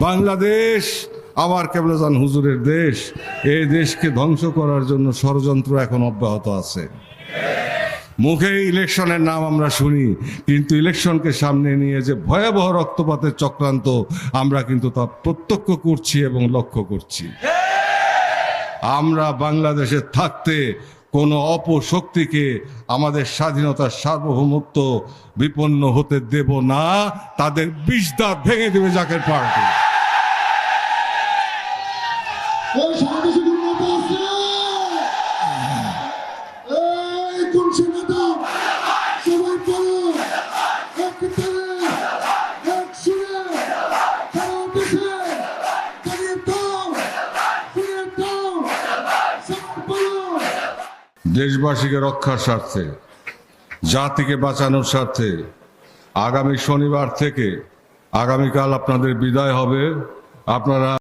বাংলাদেশ আমার কেবলাজান হুজুরের দেশ। এই দেশকে ধ্বংস করার জন্য ষড়যন্ত্র এখন অব্যাহত আছে। মুখে ইলেকশনের নাম আমরা শুনি, কিন্তু ইলেকশনকে সামনে নিয়ে যে ভয়াবহ রক্তপাতের চক্রান্ত আমরা কিন্তু তা প্রত্যক্ষ করছি এবং লক্ষ্য করছি। আমরা বাংলাদেশে থাকতে কোনো অপশক্তিকে আমাদের স্বাধীনতার সার্বভৌমত্ব বিপন্ন হতে দেব না। তাদের বিষ দাঁত ভেঙে দেবে জাকের পার্টি। দেশবাসীকে রক্ষার স্বার্থে, জাতিকে বাঁচানোর স্বার্থে আগামী শনিবার থেকে আগামীকাল আপনাদের বিদায় হবে। আপনারা